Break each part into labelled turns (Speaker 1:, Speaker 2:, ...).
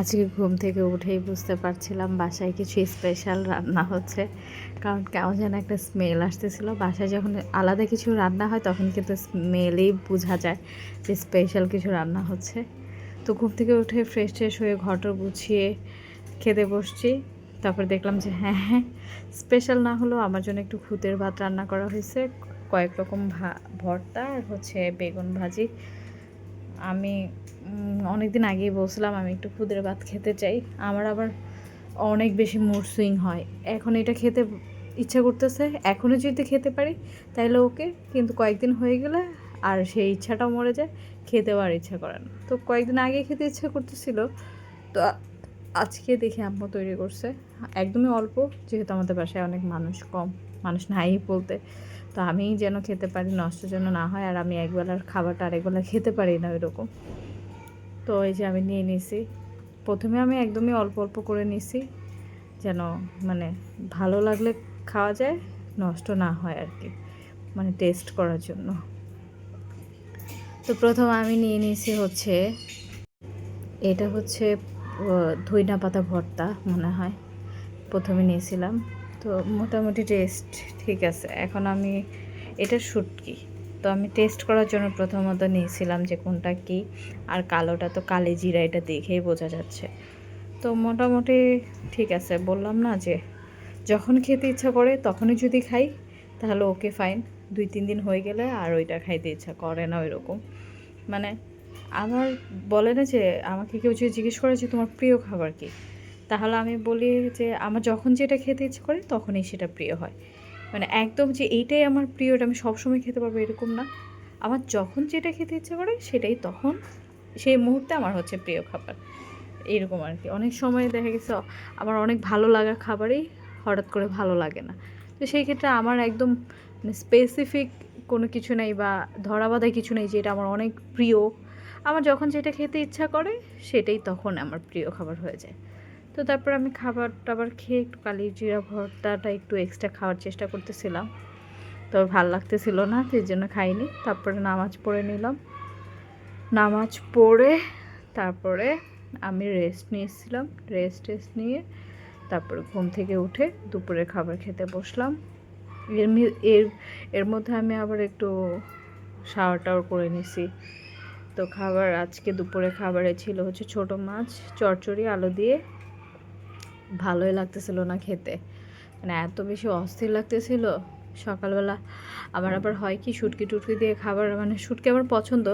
Speaker 1: আজকে ঘুম থেকে উঠেই বুঝতে পারছিলাম বাসায় কিছু স্পেশাল রান্না হচ্ছে, কারণ কেমন যেন একটা স্মেল আসতেছিল। বাসায় যখন আলাদা কিছু রান্না হয় তখন কিন্তু স্মেলেই বোঝা যায় যে স্পেশাল কিছু রান্না হচ্ছে। তো ঘুম থেকে উঠে ফ্রেশ ট্রেশ হয়ে ঘরটর গুছিয়ে খেতে বসছি। তারপর দেখলাম যে হ্যাঁ, স্পেশাল না হলেও আমার জন্য একটু খুদের ভাত রান্না করা হয়েছে, কয়েক রকম ভর্তা আর হচ্ছে বেগুন ভাজি। আমি অনেক দিন আগেই বলছিলাম আমি একটু খুদের ভাত খেতে চাই। আমার আবার অনেক বেশি মুড সুইং হয়। এখন এটা খেতে ইচ্ছা করতেছে, এখনও যদি খেতে পারি তাহলে ওকে, কিন্তু কয়েকদিন হয়ে গেলে আর সেই ইচ্ছাটাও মরে যায়, খেতেও আর ইচ্ছা করে না। তো কয়েকদিন আগে খেতে ইচ্ছা করতেছিল, তো আজকে দেখি আম্মু তৈরি করছে একদমই অল্প, যেহেতু আমাদের বাসায় অনেক মানুষ কম, মানুষ নাই বলতে। তো আমি যেন খেতে পারি, নষ্ট যেন না হয়, আর আমি একবেলার খাবারটা আরেকবেলা খেতে পারি না ওইরকম। তো এই যে আমি নিয়ে নিছি, প্রথমে আমি একদমই অল্প অল্প করে নিছি, যেন মানে ভালো লাগলে খাওয়া যায়, নষ্ট না হয় আর কি, মানে টেস্ট করার জন্য। তো প্রথম আমি নিয়ে নিয়েছি হচ্ছে, এটা হচ্ছে ধইনা পাতা ভর্তা মনে হয় প্রথমে নিয়েছিলাম। তো মোটামুটি টেস্ট ঠিক আছে। এখন আমি এটা শুটকি, তো আমি টেস্ট করার জন্য প্রথমত নিয়েছিলাম যে কোনটা কী, আর কালোটা তো কালি জিরা, এটা দেখেই বোঝা যাচ্ছে। তো মোটামুটি ঠিক আছে, বললাম না যে যখন খেতে ইচ্ছা করে তখনই যদি খাই তাহলে ওকে ফাইন, 2-3 দিন হয়ে গেলে আর ওইটা খাইতে ইচ্ছা করে না ওইরকম। মানে আমার বলে না যে, আমাকে কেউ যদি জিজ্ঞেস করে যে তোমার প্রিয় খাবার কী, তাহলে আমি বলি যে আমার যখন যেটা খেতে ইচ্ছে করে তখনই সেটা প্রিয় হয়। মানে একদম যে এইটাই আমার প্রিয়, এটা আমি সবসময় খেতে পারবো এরকম না। আমার যখন যেটা খেতে ইচ্ছে করে সেটাই তখন, সেই মুহূর্তে আমার হচ্ছে প্রিয় খাবার, এরকম আর কি। অনেক সময় দেখা গেছে আমার অনেক ভালো লাগা খাবারই হঠাৎ করে ভালো লাগে না। তো সেই ক্ষেত্রে আমার একদম মানে স্পেসিফিক কোনো কিছু নেই বা ধরাবাঁধা কিছু নেই যে এটা আমার অনেক প্রিয়। আমার যখন যেটা খেতে ইচ্ছা করে সেটাই তখন আমার প্রিয় খাবার হয়ে যায়। তো তারপর আমি খাবার টাবার খেয়ে একটু কালি জিরা ভর্তাটা একটু এক্সট্রা খাওয়ার চেষ্টা করতেছিলাম, তো ভাল লাগতেছিল না, সেই জন্য খাইনি। তারপরে নামাজ পড়ে নিলাম, নামাজ পড়ে তারপরে আমি রেস্ট নিয়েছিলাম, টেস্ট নিয়ে তারপরে ঘুম থেকে উঠে দুপুরের খাবার খেতে বসলাম। এর এর এর মধ্যে আমি আবার একটু শাওয়ার টাওয়ার করে নিছি। তো খাবার আজকে দুপুরে খাবারে ছিল হচ্ছে ছোট মাছ চচ্চড়ি আলু দিয়ে। ভালোই লাগতেছিল না খেতে, মানে এত বেশি অস্থির লাগতেছিল সকালবেলা। আমার আবার হয় কি, শুটকি টুটকি দিয়ে খাবার, মানে শুটকি আমার পছন্দ,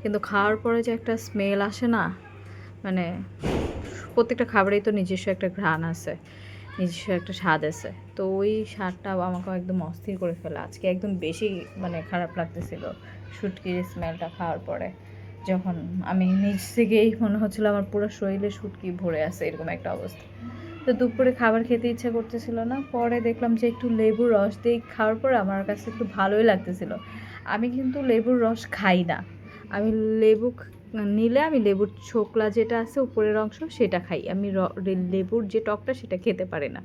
Speaker 1: কিন্তু খাওয়ার পরে যে একটা স্মেল আসে না, মানে প্রত্যেকটা খাবারেই তো নিজস্ব একটা ঘ্রাণ আছে, নিজস্ব একটা স্বাদ আছে। তো ওই স্বাদটা আমাকে একদম অস্থির করে ফেলে আজকে, একদম বেশি মানে খারাপ লাগতেছিল শুটকির স্মেলটা খাওয়ার পরে। যখন আমি নিজ থেকেই মনে হচ্ছিলো আমার পুরো শরীরে শুটকি ভরে আছে, এরকম একটা অবস্থা। তো দুপুরে খাবার খেতে ইচ্ছা করতেছিল না, পরে দেখলাম যে একটু লেবুর রস দিয়ে খাওয়ার পর আমার কাছে একটু ভালোই লাগতেছিল। আমি কিন্তু লেবুর রস খাই না, আমি লেবু নিলে আমি লেবুর ছোকলা যেটা আছে উপরের অংশ সেটা খাই, আমি লেবুর যে টকটা সেটা খেতে পারি না।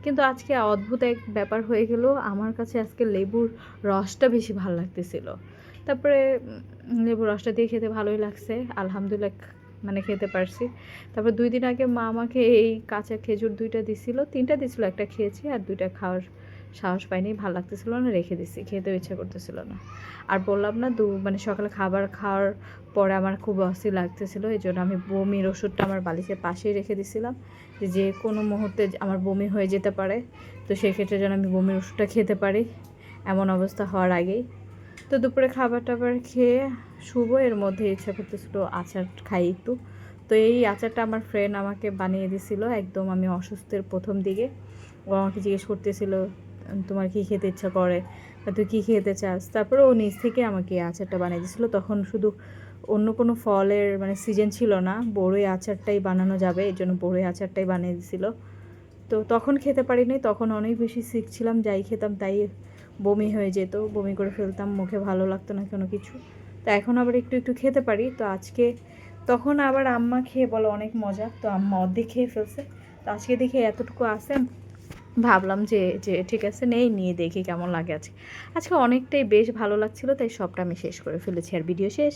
Speaker 1: কিন্তু আজকে অদ্ভুত এক ব্যাপার হয়ে গেল, আমার কাছে আজকে লেবুর রসটা বেশি ভালো লাগতেছিল। তারপরে লেবুর রসটা দিয়ে খেতে ভালোই লাগছে, আলহামদুলিল্লাহ, মানে খেতে পারছি। তারপর 2 দিন আগে মা আমাকে এই কাঁচা খেজুর 2টা দিছিল, 3টা দিছিল, একটা খেয়েছি আর 2টা খাওয়ার সাহস পাইনি, ভালো লাগতেছিল না, রেখে দিছি, খেতেও ইচ্ছা করতেছিল না। আর বললাম না, মানে সকালে খাবার খাওয়ার পরে আমার খুব অস্থির লাগতেছিল, এই জন্য আমি বমির ওষুধটা আমার বালিশের পাশেই রেখে দিছিলাম, যে কোনো মুহূর্তে আমার বমি হয়ে যেতে পারে, তো সেক্ষেত্রে যেন আমি বমির ওষুধটা খেতে পারি এমন অবস্থা হওয়ার আগেই। তো দুপুরে খাবার টাবার খেয়ে শুভ, এর মধ্যে ইচ্ছা করতেছিল আচার খাই একটু। তো এই আচারটা আমার ফ্রেন্ড আমাকে বানিয়ে দিছিল একদম আমি অসুস্থের প্রথম দিকে। ও আমাকে জিজ্ঞেস করতেছিল তোমার কী খেতে ইচ্ছা করে বা তুই কী খেতে চাস, তারপরে ও নিজ থেকে আমাকে এই আচারটা বানিয়ে দিয়েছিলো। তখন শুধু অন্য কোনো ফলের মানে সিজন ছিল না, বড়ই আচারটাই বানানো যাবে, এই জন্য বড়ই আচারটাই বানিয়ে দিয়েছিলো। তো তখন খেতে পারিনি, তখন অনেক বেশি সিক ছিলাম, যাই খেতাম তাই বমি হয়ে যেত, বমি করে ফেলতাম, মুখে ভালো লাগতো না কোনো কিছু। তো এখন আবার একটু একটু খেতে পারি। তো আজকে তখন আবার আম্মা খেয়ে বলো অনেক মজা, তো আম্মা অর্ধেক খেয়ে ফেলছে। তো আজকে দেখে এতটুকু আছে, ভাবলাম যে যে ঠিক আছে নিয়ে দেখি কেমন লাগে। আজকে অনেকটাই বেশ ভালো লাগছিলো, তাই সবটা আমি শেষ করে ফেলেছি, আর ভিডিও শেষ।